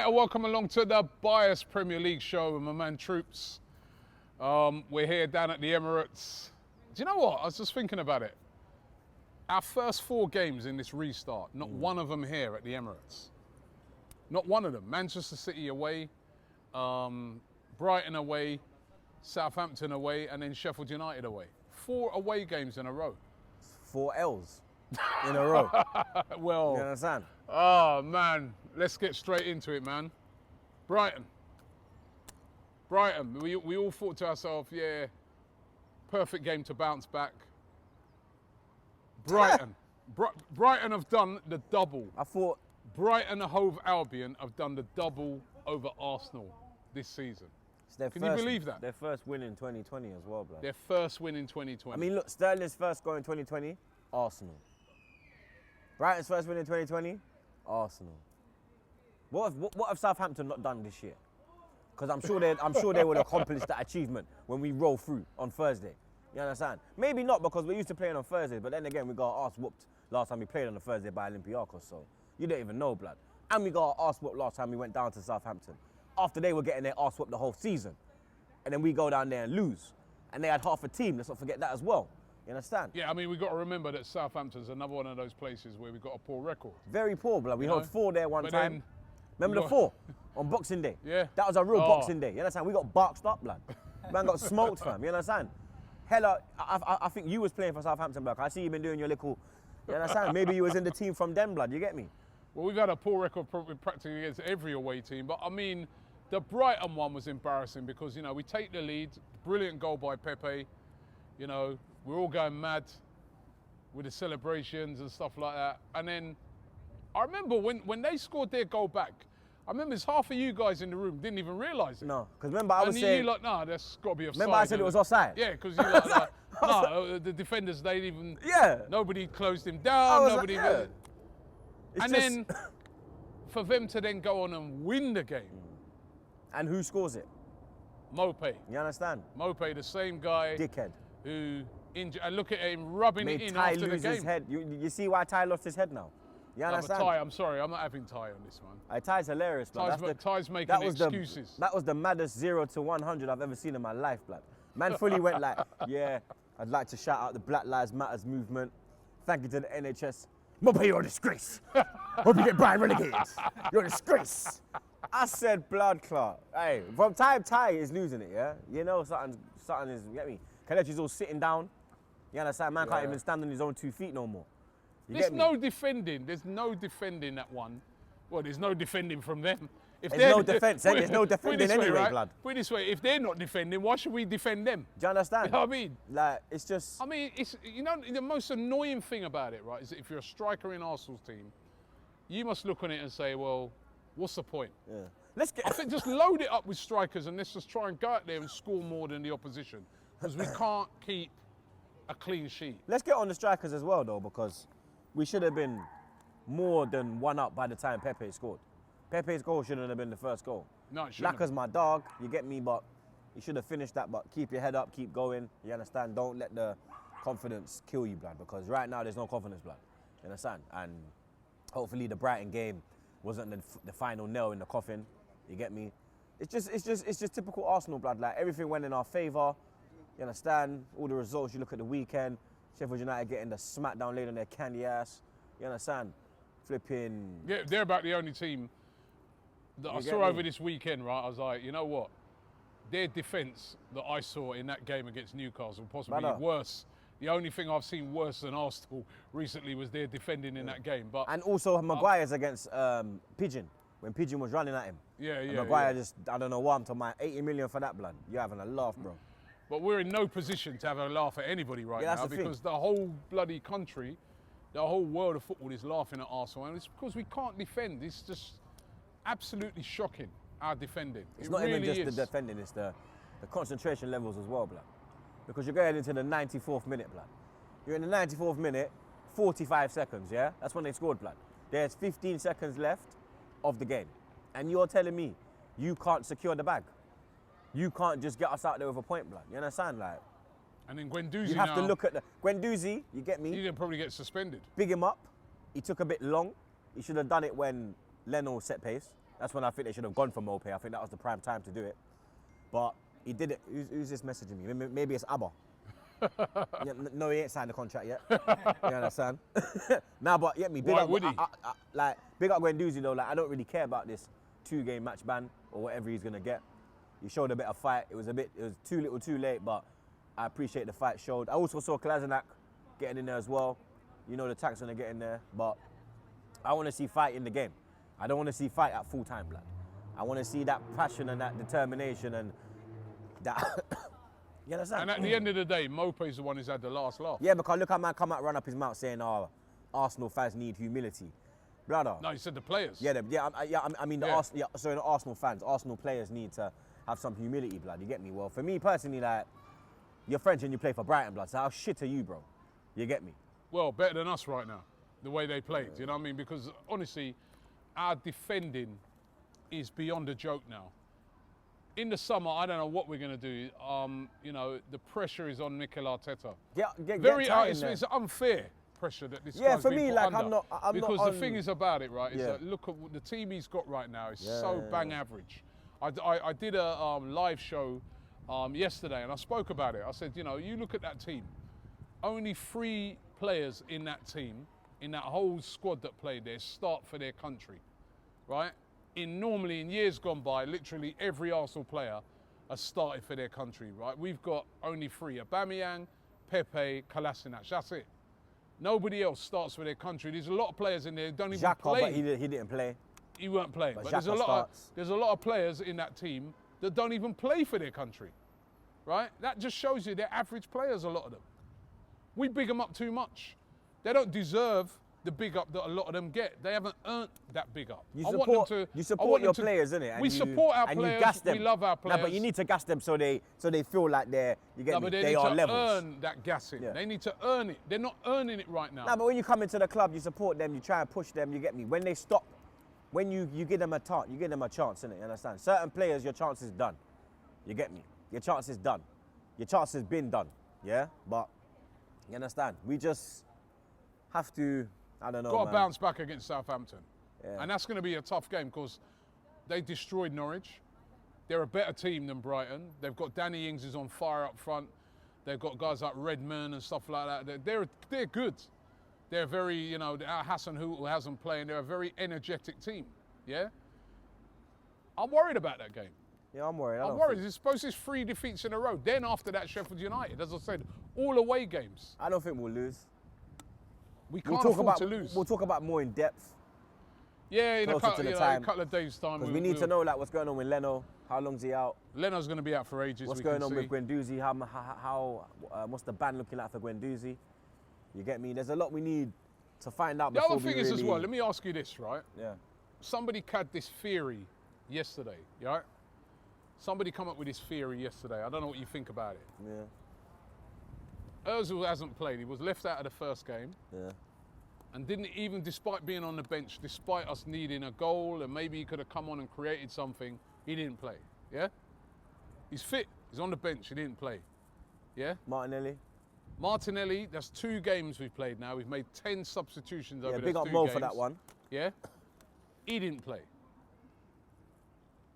Right, welcome along to the Bias Premier League show with my man Troopz. We're here down at the Emirates. Do you know what? I was just thinking about it. Our first 4 games in this restart, not one of them here at the Emirates. Not one of them. Manchester City away, Brighton away, Southampton away, and then Sheffield United away. 4 away games in a row. 4 L's in a row. Well, You understand? oh man, let's get straight into it, man. Brighton, we all thought to ourselves, yeah, perfect game to bounce back. Brighton, Brighton have done the double. I thought, Brighton and Hove Albion have done the double over Arsenal this season. it's their Can first, you believe that? Their first win in 2020 as well, bro. Their first win in 2020. I mean, look, Sterling's first goal in 2020, Arsenal. Brighton's first win in 2020, Arsenal. What have Southampton not done this year? Because I'm sure they would accomplish that achievement when we roll through on Thursday. You understand? Maybe not, because we're used to playing on Thursdays, but then again, we got our arse whooped last time we played on a Thursday by Olympiacos, so you don't even know, blood. And we got our arse whooped last time we went down to Southampton, after they were getting their arse whooped the whole season. And then we go down there and lose. And they had half a team, let's not forget that as well. You understand? yeah, I mean, we've got to remember that Southampton's another one of those places where we've got a poor record. Very poor, blood. We You held know? 4 there one But time. then Remember the got- 4 on Boxing Day? Yeah. That was a real Oh. Boxing Day. You understand? We got boxed up, blood. Man got smoked, fam. You understand? Hella, I think you was playing for Southampton, blood. I see you been doing your little, you understand? Maybe you was in the team from them, blood. You get me? Well, we've had a poor record practically against every away team, but I mean, the Brighton one was embarrassing because, you know, we take the lead, brilliant goal by Pepe, you know, we're all going mad with the celebrations and stuff like that. And then I remember when they scored their goal back, I remember there's half of you guys in the room didn't even realise it. No, because remember I was and saying, you like, nah, that's got to be offside. remember I said it was offside? Yeah, because you like, no, the defenders, they even, Yeah. nobody closed him I down, was like, nobody. yeah. It's And just- then for them to then go on and win the game, And who scores it? Mope, You understand? the same guy Dickhead. who injured, and look at him rubbing Made it in Ty after the lose his game. head. You see why Ty lost his head now? You No, but understand? Ty, I'm sorry, I'm not having Ty on this one. Ty's hilarious, blood. Ty's making that was excuses. that was the maddest 0 to 100 I've ever seen in my life, blood. Man fully went like, yeah, I'd like to shout out the Black Lives Matters movement. Thank you to the NHS. Mope, you're a disgrace. Hope you get Brian relegated. You're a disgrace. I said blood clot. Hey, from time Ty is losing it, yeah? You know something is, you get me? Kelechi's all sitting down. You understand? Man can't Yeah. even stand on his own 2 feet no more. You There's get me? no defending. There's no defending that one. Well, there's no defending from them. If There's they're- no defence, eh? There's no put it defending this way, anyway, right? blood. Put it this way, if they're not defending, why should we defend them? Do you understand? You know what I mean? Like, it's just... I mean, it's, you know, the most annoying thing about it, right, is that if you're a striker in Arsenal's team, you must look on it and say, well, what's the point? Yeah. Let's get... I think just load it up with strikers and let's just try and go out there and score more than the opposition, because we can't keep a clean sheet. Let's get on the strikers as well, though, because we should have been more than 1 up by the time Pepe scored. Pepe's goal shouldn't have been the first goal. No, it shouldn't. Laka's my dog, you get me, but you should have finished that, but keep your head up, keep going, you understand? Don't let the confidence kill you, blood, because right now there's no confidence, blood, you understand? And hopefully the Brighton game wasn't the final nail in the coffin, you get me? It's just typical Arsenal, blood, like everything went in our favour, you understand? All the results, you look at the weekend, Sheffield United getting the smackdown laid on their candy ass, you understand? Flipping... Yeah, they're about the only team that I You get saw me? over this weekend, right? I was like, you know what? Their defence that I saw in that game against Newcastle, possibly Brother. worse. The only thing I've seen worse than Arsenal recently was their defending in that game. But And also Maguire's against Pigeon, when Pigeon was running at him. yeah, And yeah, Maguire yeah. just, I don't know what, I'm talking about 80 million for that, blood. You're having a laugh, bro. But we're in no position to have a laugh at anybody right Yeah, that's now the thing. because the whole bloody country, the whole world of football is laughing at Arsenal, and it's because we can't defend. It's just absolutely shocking, our defending. It's It not even really just is. the defending, it's the concentration levels as well, blood. Because you're going into the 94th minute, blood. You're in the 94th minute, 45 seconds, yeah? That's when they scored, blood. There's 15 seconds left of the game. And you're telling me you can't secure the bag. You can't just get us out there with a point, blood. You understand? Like, And then Guendouzi you have now, to look at the... Guendouzi, you get me? he's going to probably get suspended. Big him up. He took a bit long. He should have done it when Leno set pace. That's when I think they should have gone for Mope. I think that was the prime time to do it. But he did it. Who's this messaging me? Maybe it's Abba. Yeah, no, he ain't signed the contract yet. You understand? Nah, but big Why up. would he? Like, big up Guendouzi though. Like, I don't really care about this 2-game match ban or whatever he's gonna get. He showed a bit of fight. It was too little, too late. But I appreciate the fight showed. I also saw Kolasinac getting in there as well. You know the tax gonna get in there, but I want to see fight in the game. I don't want to see fight at full time, blood. I want to see that passion and that determination and that. You understand? And at the end of the day, Mope's the one who's had the last laugh. Yeah, because look at man come out, run up his mouth saying, "Oh, Arsenal fans need humility," brother. No, he said the players. I mean the Arsenal fans, Arsenal players need to have some humility, blood. You get me? Well, for me personally, like, you're French and you play for Brighton, blood. So how shit are you, bro? You get me? Well, better than us right now, the way they played. You know what I mean? Because honestly, our defending is beyond a joke now. In the summer, I don't know what we're going to do. You know, the pressure is on Mikel Arteta. It's unfair pressure that this guy's for been me, put like, under. because the thing is about it, right, is that look at the team he's got right now is so bang average. I did a live show yesterday and I spoke about it. I said, you know, you look at that team, only 3 players in that team, in that whole squad that played there, start for their country, right? Normally in years gone by, literally every Arsenal player has started for their country, right? We've got only 3, Aubameyang, Pepe, Kolasinac, that's it. Nobody else starts for their country. There's a lot of players in there who don't even play. But he didn't play. He weren't playing. But there's a lot of players in that team that don't even play for their country, right? That just shows you they're average players, a lot of them. We big them up too much. They don't deserve the big up that a lot of them get. They haven't earned that big up. You support your players, innit? We support our players. You gas them. We love our players. No, but you need to gas them so they feel like they are levels. They need to earn that gassing. Yeah. They need to earn it. They're not earning it right now. No, but when you come into the club, you support them. You try and push them. You get me? When they stop, when you give them a chance, innit? You understand? Certain players, your chance is done. You get me? Your chance is done. Your chance has been done. Yeah, but you understand? We just have to. I don't know. Got to bounce back against Southampton. Yeah. And that's going to be a tough game because they destroyed Norwich. They're a better team than Brighton. They've got Danny Ings is on fire up front. They've got guys like Redmond and stuff like that. They're good. They're very, you know, Hassan who hasn't played. They're a very energetic team. Yeah. I'm worried about that game. Yeah, I'm worried. I'm worried. Suppose it's 3 defeats in a row. Then after that, Sheffield United, as I said, all away games. I don't think we'll lose. We can't afford to lose. We'll talk about more in depth. Yeah, in a couple of days' time. Because we need to know like what's going on with Leno. How long's he out? Leno's going to be out for ages. What's going on with Guendouzi? What's the ban looking like for Guendouzi? You get me? There's a lot we need to find out. The other thing is as well. Let me ask you this, right? Yeah. Somebody had this theory yesterday, right? Somebody come up with this theory yesterday. I don't know what you think about it. Yeah. Ozil hasn't played. He was left out of the first game. Yeah. And didn't even, despite being on the bench, despite us needing a goal and maybe he could have come on and created something, he didn't play. Yeah? He's fit. He's on the bench. He didn't play. Yeah? Martinelli, that's 2 games we've played now. We've made 10 substitutions over those 2 games. Big up Mo for that one. Yeah? He didn't play.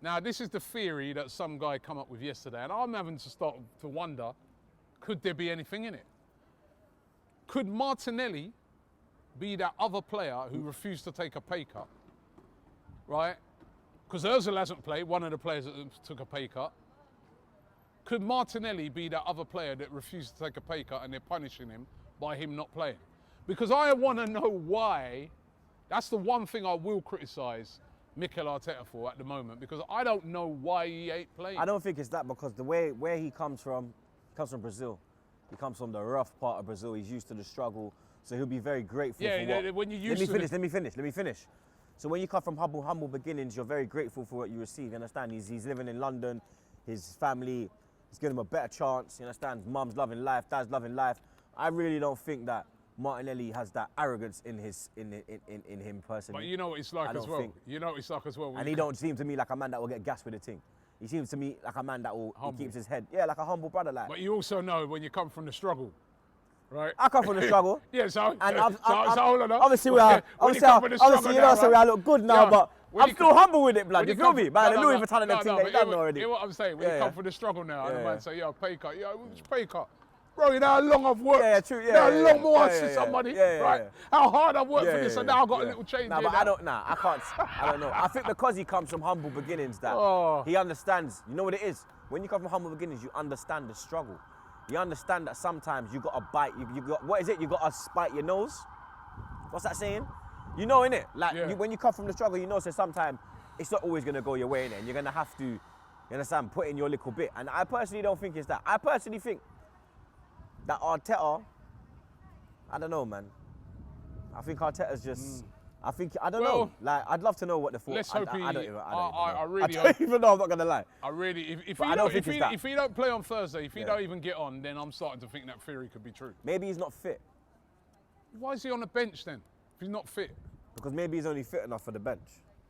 Now, this is the theory that some guy come up with yesterday, and I'm having to start to wonder, could there be anything in it? Could Martinelli be that other player who refused to take a pay cut? Right? Because Ozil hasn't played, one of the players that took a pay cut. Could Martinelli be that other player that refused to take a pay cut and they're punishing him by him not playing? Because I want to know why. That's the one thing I will criticise Mikel Arteta for at the moment, because I don't know why he ain't playing. I don't think it's that, because the way where he comes from Brazil. He comes from the rough part of Brazil. He's used to the struggle, so he'll be very grateful for what... When you're used Let me finish. So when you come from humble beginnings, you're very grateful for what you receive, you understand? He's living in London, his family, he's giving him a better chance, you understand? Mum's loving life, dad's loving life. I really don't think that Martinelli has that arrogance in him personally. But you know what it's like as well. You know what it's like as well. And he don't seem to me like a man that will get gassed with a thing. He seems to me like a man that he keeps his head. Yeah, like a humble brother. Like. But you also know when you come from the struggle, right? I come from the struggle. Yeah, so and hold on. obviously, you know, so we look good now. I'm still humble with it, blood. You feel me? Man, the Louis Vuitton and no, the thing they done already. Hear what I'm saying? When you Yeah, come from the struggle now, and the Yeah, man yeah. say, yo, pay cut. Yo, which pay cut? Bro, you know how long I've worked? Yeah, true. Yeah, you know how yeah, long yeah. more I Yeah, see yeah, somebody, yeah, right? yeah. How hard I've worked for Yeah, this, yeah, and now I've got yeah. a little change Nah, here but now. I can't, I don't know. I think because he comes from humble beginnings that Oh. he understands, you know what it is? When you come from humble beginnings, you understand the struggle. You understand that sometimes you got to bite, you got, what is it? You got to spite your nose? What's that saying? You know, innit? Like, Yeah. when you come from the struggle, you know, so sometimes it's not always going to go your way, innit? And you're going to have to, you understand, put in your little bit. And I personally don't think it's that. I personally think that Arteta, I don't know, man. I think Arteta's just, I don't know. Like, I'd love to know what the thought. Let's hope he. I don't even know. I really I don't hope. even know, I'm not going to lie. I really, if But he I don't, don't think it's that. if he don't play on Thursday, if he Yeah. don't even get on, then I'm starting to think that theory could be true. Maybe he's not fit. Why is he on the bench then? If he's not fit, Because maybe he's only fit enough for the bench.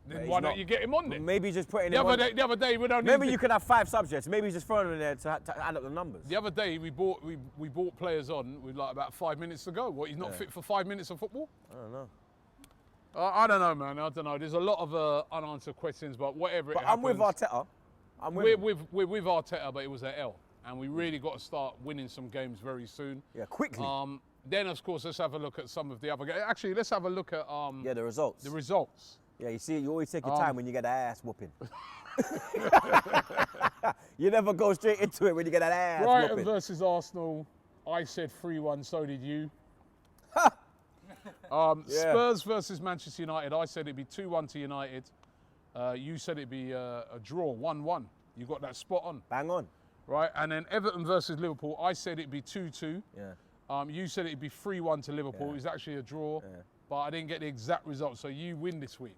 But then he's why not. don't you get him on then? Maybe he's just putting The him on. other day we don't. Maybe need you could have 5 subjects. Maybe he's just throwing them in there to add up the numbers. The other day we bought players on with like about 5 minutes to go. What, he's not fit for 5 minutes of football? I don't know. I don't know, man. I don't know. There's a lot of unanswered questions, but whatever. But it I'm with happens, Arteta. I'm with him. we're with Arteta, but it was an L, and we really got to start winning some games very soon. Yeah, quickly. Then, of course, let's have a look at some of the other games. Actually, let's have a look at Yeah, the results. the results. Yeah, you see, you always take your time when you get that ass whooping. You never go straight into it when you get that ass Brighton whooping. versus Arsenal. I said 3-1, so did you. Spurs versus Manchester United. I said it'd be 2-1 to United. You said it'd be a draw, 1-1. You got that spot on. Bang on. Right, and then Everton versus Liverpool. I said it'd be 2-2. Yeah. You said it'd be 3-1 to Liverpool. Yeah. It was actually a draw, Yeah. but I didn't get the exact result. So you win this week.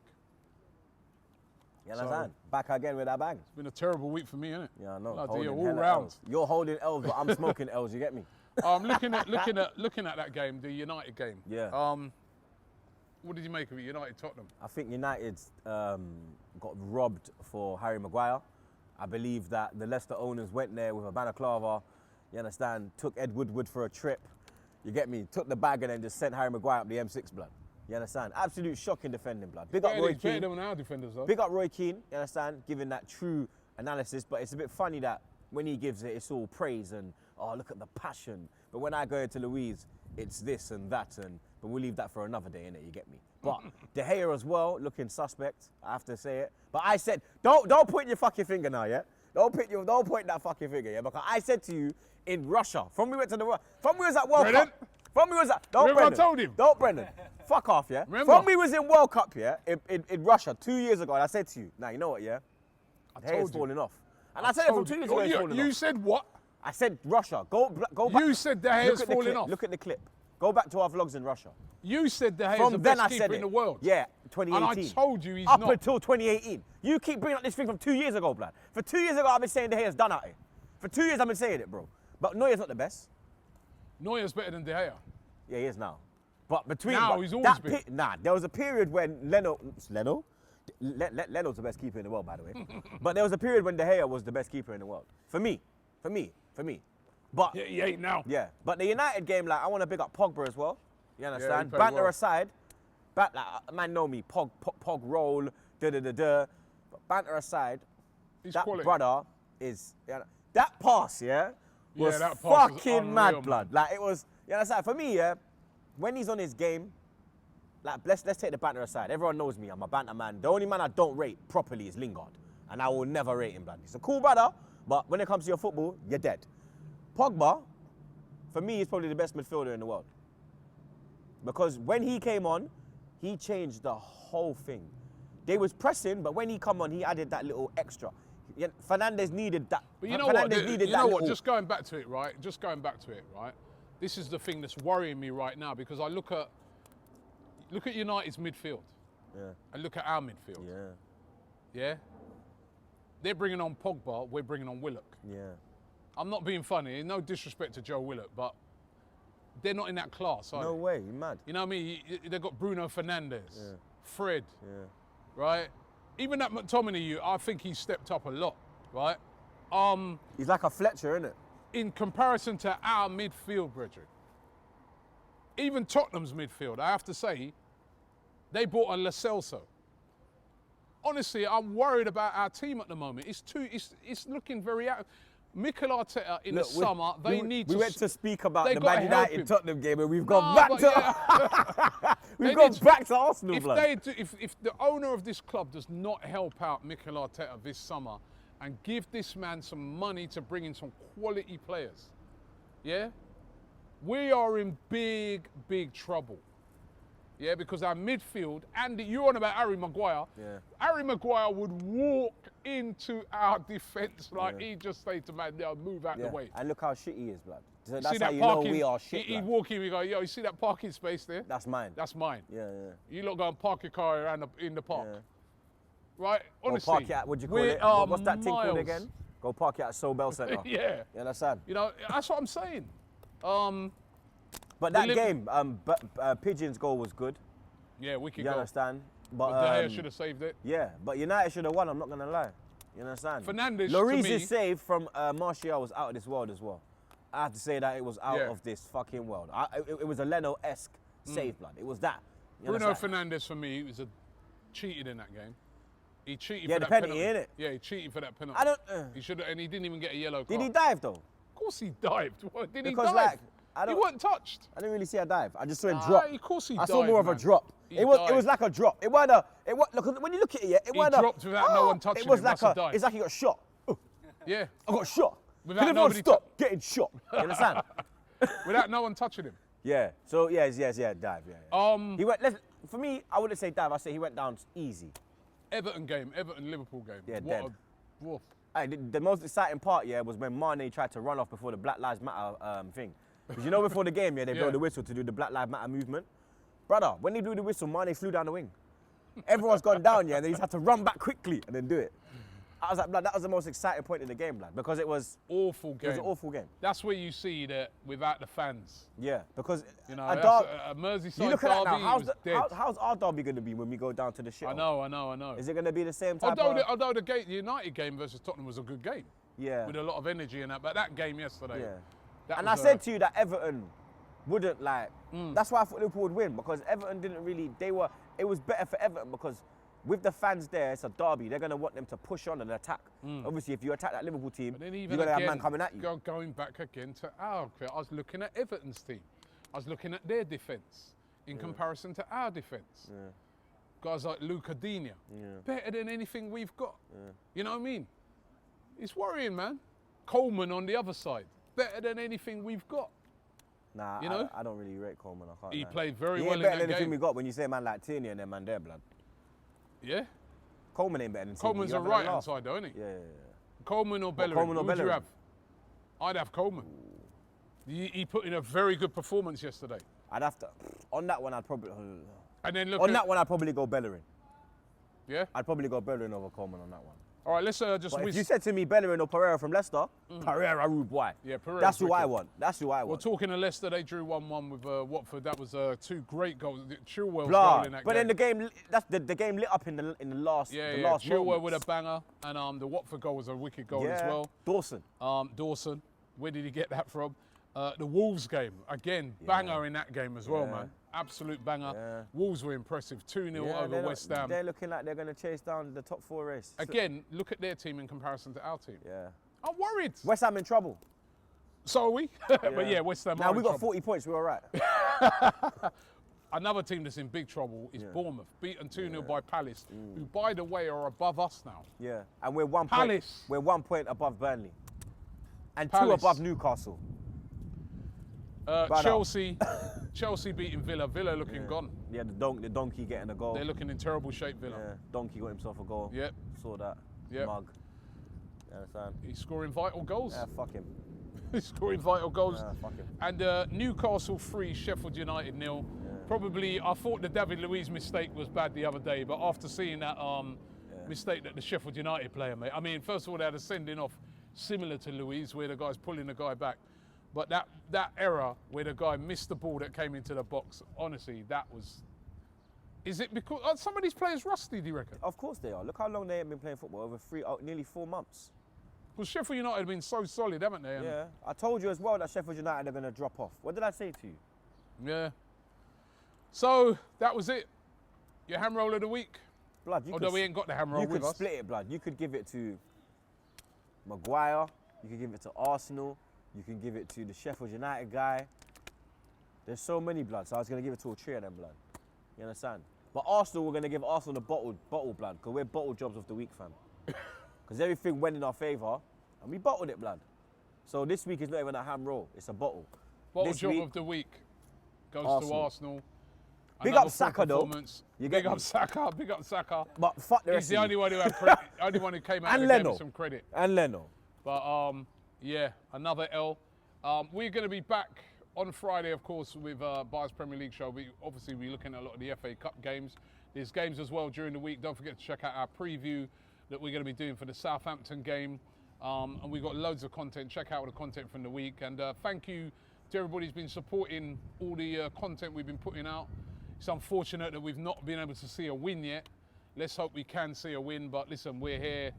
You understand? Back again with that bang. It's been a terrible week for me, isn't it? Yeah, I know. Bloody Holding hell, all hella round. L's. You're holding L's, but I'm smoking L's. You get me? Looking at that game, the United game. Yeah. What did you make of it, United Tottenham? I think United got robbed for Harry Maguire. I believe that the Leicester owners went there with a balaclava, you understand, took Ed Woodward for a trip, you get me, took the bag and then just sent Harry Maguire up the M6, blood. You understand? Absolute shocking defending, blood. Big up Roy Better Keane. than our defenders, though. Big up Roy Keane, you understand, giving that true analysis, but it's a bit funny that when he gives it, it's all praise and, oh, look at the passion. But when I go into Louise, it's this and that, but we'll leave that for another day, innit, you get me? But De Gea as well, looking suspect, I have to say it. But I said, don't point your fucking finger now, yeah? Don't point that fucking finger, yeah? Because I said to you, in Russia, from we was at World Brennan? Cup, from we was at, don't Remember Brennan, I told him? Don't Brennan, fuck off, yeah? Remember? From we was in World Cup, yeah, in Russia 2 years ago, and I said to you, now you know what, yeah? De Gea's told you. falling off. And I said it from 2 years ago, he's falling You off. said what? I said Russia, go back. You said De Gea's Look at the falling clip, off. Look at the clip. Go back to our vlogs in Russia. You said De Gea's From the then best I said keeper it. in the world. Yeah, 2018. And I told you he's Up not. until 2018. You keep bringing up this thing from 2 years ago, blood. For 2 years ago, I've been saying De Gea's done at it. For 2 years, I've been saying it, bro. But Neuer's not the best. Neuer's better than De Gea. Yeah, he is now. But between Now, but he's always been. there was a period when Leno's the best keeper in the world, by the way. But there was a period when De Gea was the best keeper in the world. For me. But Yeah, he ain't now. yeah, but the United game, like, I want to big up Pogba as well. You understand? played Banter well. aside, man know me, Pog roll, da. But banter aside, He's that quality. brother is, that pass, yeah, was that pass was fucking unreal, mad, man. blood. Like, it was, you understand? For me, yeah, when he's on his game, like, let's take the banter aside. Everyone knows me, I'm a banter man. The only man I don't rate properly is Lingard, and I will never rate him, blood. He's a cool brother, but when it comes to your football, you're dead. Pogba, for me, he's probably the best midfielder in the world. Because when he came on, he changed the whole thing. They was pressing, but when he come on, he added that little extra. Fernandes needed that. But you know Fernandes what? needed You that know what? little- Just going back to it, right? This is the thing that's worrying me right now because I look at United's midfield. Yeah. And look at our midfield. Yeah. Yeah. They're bringing on Pogba. We're bringing on Willock. Yeah. I'm not being funny. No disrespect to Joe Willock, but they're not in that class, are No they? way, you mad. You know what I mean? They've got Bruno Fernandes, Fred, Yeah. right? Even that McTominay, I think he's stepped up a lot, right? He's like a Fletcher, innit? In comparison to our midfield, brethren, even Tottenham's midfield, I have to say, they bought a Lo Celso. honestly, I'm worried about our team at the moment. It's looking very out. Mikel Arteta in the summer, they need to. We went to speak about they the gotta Man help United him. Tottenham game, and we've No, gone back but to we've They gone need to- back to Arsenal, If blood. they do, if the owner of this club does not help out Mikel Arteta this summer and give this man some money to bring in some quality players, yeah, we are in big, big trouble. Yeah, because our midfield, and you're on about Harry Maguire. Yeah. Harry Maguire would walk into our defence like he just say to man, "No, move out the way." And look how shit he is, blood. So See that's that how you know parking- we are shit, He'd blood. walk in, we go, "Yo, you see that parking space there? That's mine. That's mine. Yeah, yeah. You lot go and park your car around in the park." Yeah. Right? Go Honestly, park it at, what do you call we it? are What's that thing called miles. again? Go park it at Sobel Centre. Yeah. You understand? You know, that's what I'm saying. But that Liv- game, Pigeon's goal was good. Yeah, wicked You goal. understand? But De Gea should have saved it. Yeah, but United should have won, I'm not going to lie. You understand? Fernandes, to Lloris's me- save from Martial was out of this world as well. I have to say that it was out Yeah. of this fucking world. It was a Leno-esque save, blood. It was that. You Bruno understand? Fernandes, for me, was cheated in that game. He cheated Yeah, for the that penalty, penalty. innit? Yeah, he cheated for that penalty. I don't... He should have, and he didn't even get a yellow card. Did he dive, though? Of course he dived. What, did Because, he dive? like, I he don't- wasn't touched. I didn't really see a dive. I just saw him Nah, drop. of course he I saw dived, more of man. a drop. He It was dived. like a drop. It wasn't a... Look, when you look at it, yeah, it wasn't dropped without no one touching It was him. like That's a dive. It's like he got shot. Yeah, I got shot. Without Could everyone nobody stop getting shot? You understand? without no one touching him. Yeah. So yes, dive. Yeah. He went. For me, I wouldn't say dive. I say he went down easy. Everton game, Everton-Liverpool game. Yeah, What dead. a woof. Hey, the most exciting part, yeah, was when Mane tried to run off before the Black Lives Matter thing. Because you know, before the game, yeah, they blow Yeah. the whistle to do the Black Lives Matter movement. Brother, when they blew the whistle, Mane flew down the wing. Everyone's gone down, yeah, and they just had to run back quickly and then do it. I was like, blood, that was the most exciting point in the game, blood, because it was Awful game. an awful game. That's where you see that without the fans. Yeah, because You know, a that's derby, a Merseyside you look at that now. derby was dead. How's our derby going to be when we go down to the shit? I know. Is it going to be the same type Although the United game versus Tottenham was a good game. Yeah. With a lot of energy in that. But that game yesterday. Yeah. That And I was, said to you that Everton wouldn't like. That's why I thought Liverpool would win, because Everton didn't really. It was better for Everton because with the fans there, it's a derby. They're going to want them to push on and attack. Obviously, if you attack that Liverpool team, But then you're even going to have again, man coming at you. Going back again to our, I was looking at Everton's team. I was looking at their defence in comparison to our defence. Guys like Luca Digne, better than anything we've got. You know what I mean? It's worrying, man. Coleman on the other side, better than anything we've got. Nah, You know? I don't really rate Coleman. I can't He lie. played very He well ain't in better that than anything game. we got when you say man like Tierney and them man there, blood. Yeah? Coleman ain't better than Tierney. Coleman's You a having right hand laugh? side, though, isn't he? Yeah. Coleman or Bellerin? Coleman or Who would you Bellerin? have? I'd have Coleman. He put in a very good performance yesterday. I'd have to. On that one, I'd probably. And then look On at, that one, I'd probably go Bellerin. yeah? I'd probably go Bellerin over Coleman on that one. All right, let's just But if whiz. you said to me Bellerin or Pereira from Leicester, Pereira, rude boy. Yeah, Pereira's That's who I wicked. want. That's who I Well, want. talking to Leicester, they drew 1-1 with Watford. That was two great goals. Chilwell's Blah. goal in that But game. then the game, that's the game lit up in the last. yeah, the yeah. last Chilwell moments. with a banger, and the Watford goal was a wicked goal as well. Dawson. Dawson, where did he get that from? The Wolves game, again, banger in that game as well, Yeah. man. Absolute banger. Yeah. Wolves were impressive, 2-0 over they're West Ham. They're looking like they're going to chase down the top 4 race. Again, look at their team in comparison to our team. Yeah. I'm worried. West Ham in trouble. So are we. But yeah, West Ham Now are we in got trouble. 40 points. We're all right. Another team that's in big trouble is Bournemouth, beaten 2-0 by Palace, who, by the way, are above us now. Yeah. And we're 1 point. Palace. We're 1 point above Burnley. And 2 Palace. above Newcastle. Chelsea beating Villa. Villa looking gone. Yeah, the donkey getting a goal. They're looking in terrible shape, Villa. Yeah, donkey got himself a goal. Yep. Saw that. Yep. Mug. You understand? He's scoring vital goals. Yeah, fuck him. He's scoring vital goals. Yeah, fuck him. And Newcastle 3, Sheffield United 0. Probably, I thought the David Luiz mistake was bad the other day, but after seeing that mistake that the Sheffield United player made, I mean, first of all, they had a sending off similar to Luiz, where the guy's pulling the guy back. But that error where the guy missed the ball that came into the box, honestly, that was... Is it because... Are some of these players rusty, do you reckon? Of course they are. Look how long they have been playing football. Over nearly 4 months. Because Sheffield United have been so solid, haven't they? And Yeah. I told you as well that Sheffield United are going to drop off. What did I say to you? Yeah. So, that was it. Your hand roll of the week. Blood, you Although could, we ain't got the hammer you with could us. split it, blood. You could give it to Maguire. You could give it to Arsenal. You can give it to the Sheffield United guy. There's so many, blood. So I was going to give it to a three of them, blood. You understand? But Arsenal, we're going to give Arsenal the bottle, blood, because we're bottle jobs of the week, fam. Because everything went in our favour, and we bottled it, blood. So this week is not even a ham roll, it's a bottle. Bottle This job week, of the week goes Arsenal. to Arsenal. Big Another up Saka, though. performance. You Big get up me? Saka, big up Saka. But fuck the He's rest the of only you. one who had credit, only one who came out And and gave Leno. us some credit. And Leno. But yeah, another L. We're going to be back on Friday, of course, with Bar's Premier League show. We obviously we're looking at a lot of the FA Cup games. There's games as well during the week. Don't forget to check out our preview that we're going to be doing for the Southampton game. And we've got loads of content. Check out the content from the week. And thank you to everybody who's been supporting all the content we've been putting out. It's unfortunate that we've not been able to see a win yet. Let's hope we can see a win. But listen, we're here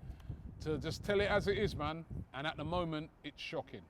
to just tell it as it is, man. And at the moment, it's shocking.